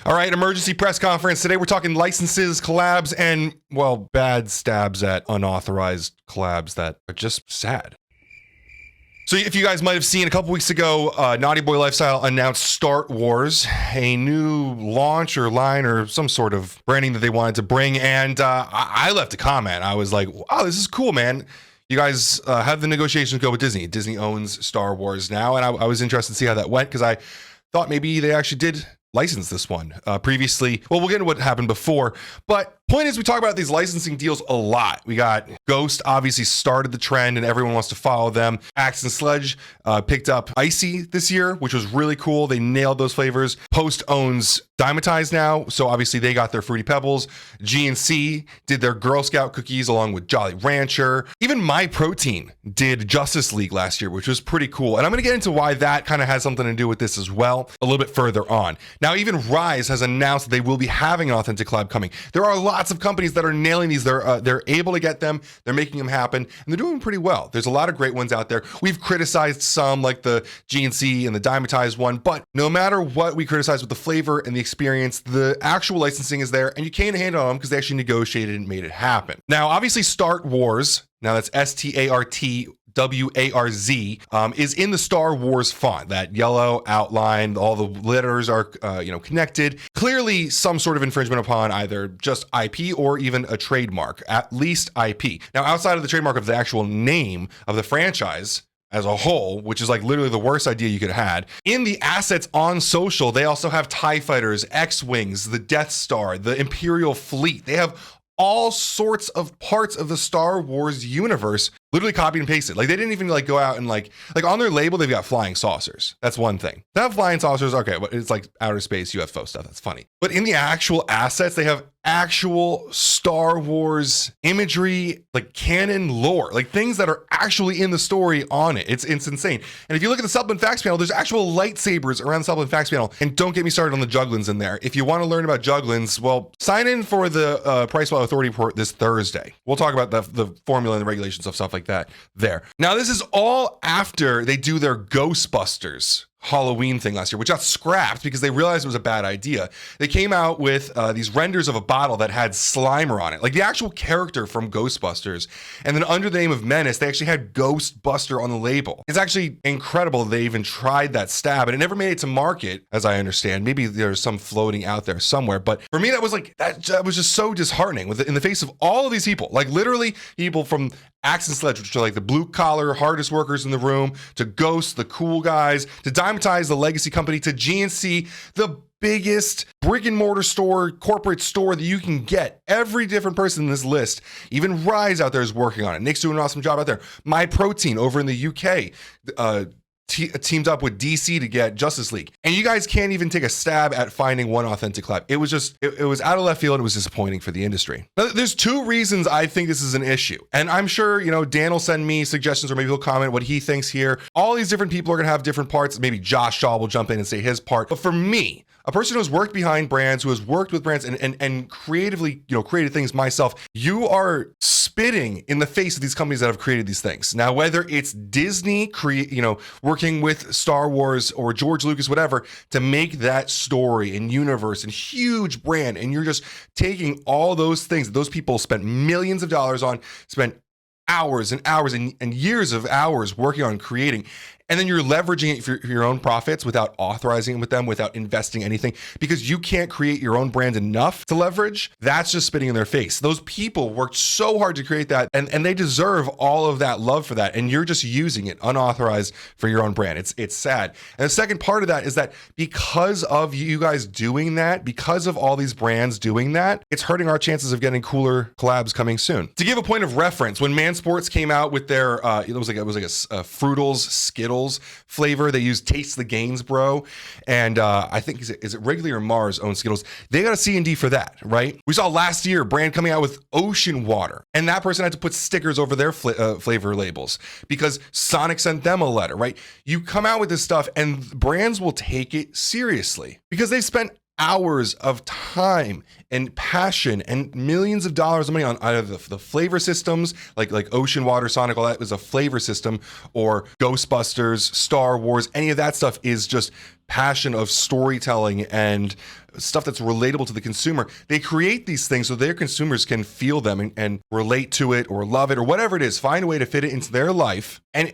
All right, emergency press conference. Today we're talking licenses, collabs, and, well, bad stabs at unauthorized collabs that are just sad. So if you guys might have seen a couple weeks ago, Naughty Boy Lifestyle announced Start Wars, a new launch or line or some sort of branding that they wanted to bring. And I left a comment. I was like, wow, this is cool, man. You guys have the negotiations go with Disney. Disney owns Star Wars now. And I was interested to see how that went because I thought maybe they actually did license this one previously. Well, we'll get into what happened before. But point is, we talk about these licensing deals a lot. We got Ghost obviously started the trend and everyone wants to follow them. Axe and Sledge picked up Icy this year, which was really cool. They nailed those flavors. Post owns Dymatize now, so obviously they got their Fruity Pebbles. GNC did their Girl Scout cookies along with Jolly Rancher. Even My Protein did Justice League last year, which was pretty cool. And I'm going to get into why that kind of has something to do with this as well a little bit further on. Now, even Rise has announced that they will be having an authentic collab coming. There are lots of companies that are nailing these. They're able to get them. They're making them happen, and they're doing pretty well. There's a lot of great ones out there. We've criticized some, like the GNC and the Dymatize one, but no matter what we criticize with the flavor and the experience, the actual licensing is there, and you can't hand on them because they actually negotiated and made it happen. Now, obviously, Start Wars. Now that's START. WARZ is in the Star Wars font, that yellow outline. All the letters are connected. Clearly some sort of infringement upon either just IP or even a trademark, at least IP. Now, outside of the trademark of the actual name of the franchise as a whole, which is like literally the worst idea you could have had, in the assets on social, they also have TIE Fighters, X-Wings, the Death Star, the Imperial Fleet. They have all sorts of parts of the Star Wars universe literally copied and pasted. Like, they didn't even go out and like on their label, they've got flying saucers. That's one thing. They have flying saucers, okay, but it's like outer space UFO stuff. That's funny. But in the actual assets, they have actual Star Wars imagery, like canon lore, like things that are actually in the story on it. It's insane. And if you look at the supplement facts panel, there's actual lightsabers around the supplement facts panel. And don't get me started on the Jugglins in there. If you want to learn about Jugglins, well, sign in for the PricePlow Authority report this Thursday. We'll talk about the formula and the regulations of stuff like that there. Now, this is all after they do their Ghostbusters Halloween thing last year, which got scrapped because they realized it was a bad idea. They came out with these renders of a bottle that had Slimer on it, like the actual character from Ghostbusters. And then under the name of Menace, they actually had Ghostbuster on the label. It's actually incredible they even tried that stab, and it never made it to market, as I understand. Maybe there's some floating out there somewhere. But for me, that was just so disheartening in the face of all of these people, like literally people from Axe and Sledge, which are like the blue collar, hardest workers in the room, to Ghost, the cool guys, to Dymatize, the legacy company, to GNC, the biggest brick and mortar store, corporate store that you can get. Every different person in this list, even Rise out there is working on it. Nick's doing an awesome job out there. My Protein over in the UK, teamed up with DC to get Justice League. And you guys can't even take a stab at finding one authentic collab. It was just, it was out of left field. And it was disappointing for the industry. Now, there's two reasons I think this is an issue. And I'm sure, Dan will send me suggestions, or maybe he'll comment what he thinks here. All these different people are going to have different parts. Maybe Josh Shaw will jump in and say his part. But for me, a person who has worked behind brands, who has worked with brands and creatively, created things myself, you are spitting in the face of these companies that have created these things. Now, whether it's Disney, working with Star Wars or George Lucas, whatever, to make that story and universe and huge brand, and you're just taking all those things that those people spent millions of dollars on, spent hours and hours and years of hours working on creating, and then you're leveraging it for your own profits without authorizing it with them, without investing anything, because you can't create your own brand enough to leverage. That's just spitting in their face. Those people worked so hard to create that, and they deserve all of that love for that, and you're just using it unauthorized for your own brand. It's sad. And the second part of that is that because of you guys doing that, because of all these brands doing that, it's hurting our chances of getting cooler collabs coming soon. To give a point of reference, when Man Sports came out with their it was like a Fruitles Skittles flavor, they used Taste the Gains, bro, and I think is it Wrigley or Mars own Skittles. They got a C&D for that, right? We saw last year a brand coming out with Ocean Water, and that person had to put stickers over their flavor labels because Sonic sent them a letter, right? You come out with this stuff and brands will take it seriously because they've spent hours of time and passion and millions of dollars of money on either the flavor systems, like Ocean Water Sonic, all that was a flavor system, or Ghostbusters, Star Wars, any of that stuff is just passion of storytelling and stuff that's relatable to the consumer. They create these things so their consumers can feel them and relate to it or love it or whatever it is, find a way to fit it into their life and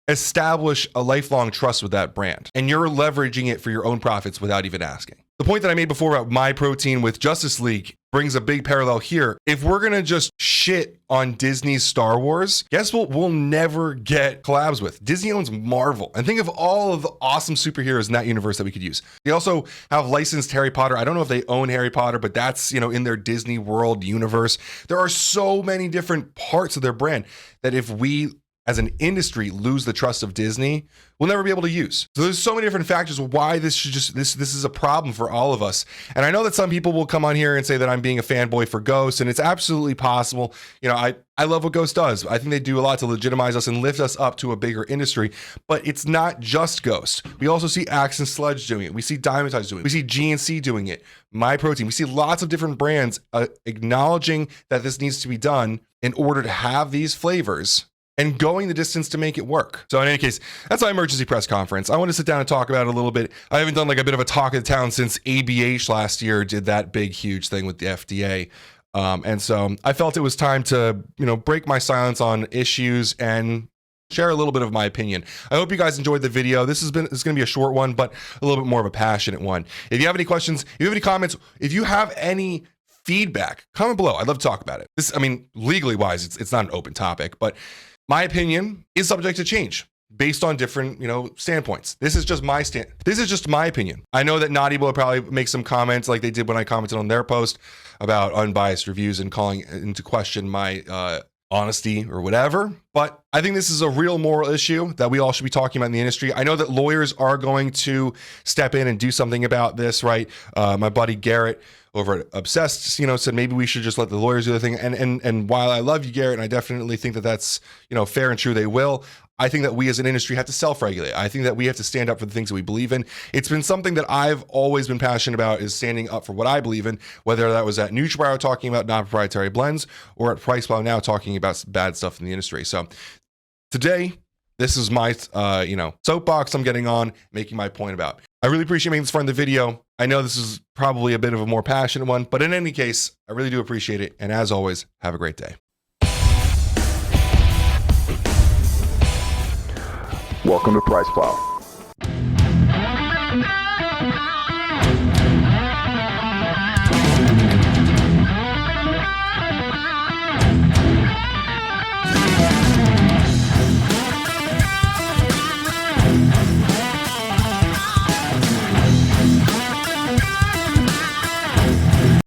establish a lifelong trust with that brand. And you're leveraging it for your own profits without even asking. The point that I made before about My Protein with Justice League brings a big parallel here. If we're gonna just shit on Disney's Star Wars, guess what we'll never get collabs with? Disney owns Marvel. And think of all of the awesome superheroes in that universe that we could use. They also have licensed Harry Potter. I don't know if they own Harry Potter, but that's, in their Disney World universe. There are so many different parts of their brand that if we as an industry lose the trust of Disney, we'll never be able to use. So there's so many different factors why this is a problem for all of us. And I know that some people will come on here and say that I'm being a fanboy for Ghost, and it's absolutely possible. I love what Ghost does. I think they do a lot to legitimize us and lift us up to a bigger industry, but it's not just Ghost. We also see Axe and Sludge doing it. We see Diamondtize doing it. We see GNC doing it. My Protein. We see lots of different brands acknowledging that this needs to be done in order to have these flavors and going the distance to make it work. So in any case, that's my emergency press conference. I want to sit down and talk about it a little bit. I haven't done like a bit of a talk of the town since ABH last year did that big, huge thing with the FDA. And so I felt it was time to, break my silence on issues and share a little bit of my opinion. I hope you guys enjoyed the video. This is going to be a short one, but a little bit more of a passionate one. If you have any questions, if you have any comments, if you have any feedback, comment below. I'd love to talk about it. Legally wise, it's not an open topic, but my opinion is subject to change based on different, standpoints. This is just my This is just my opinion. I know that Naughty will probably make some comments like they did when I commented on their post about unbiased reviews and calling into question my honesty or whatever. But I think this is a real moral issue that we all should be talking about in the industry. I know that lawyers are going to step in and do something about this, right? My buddy Garrett over at Obsessed, said maybe we should just let the lawyers do the thing. And while I love you, Garrett, and I definitely think that that's, fair and true, they will. I think that we as an industry have to self-regulate. I think that we have to stand up for the things that we believe in. It's been something that I've always been passionate about, is standing up for what I believe in, whether that was at NutriBio talking about non-proprietary blends or at PricePlow now talking about bad stuff in the industry. So today, this is my, soapbox I'm getting on, making my point about. I really appreciate making this far in the video. I know this is probably a bit of a more passionate one, but in any case, I really do appreciate it. And as always, have a great day. Welcome to PricePlow.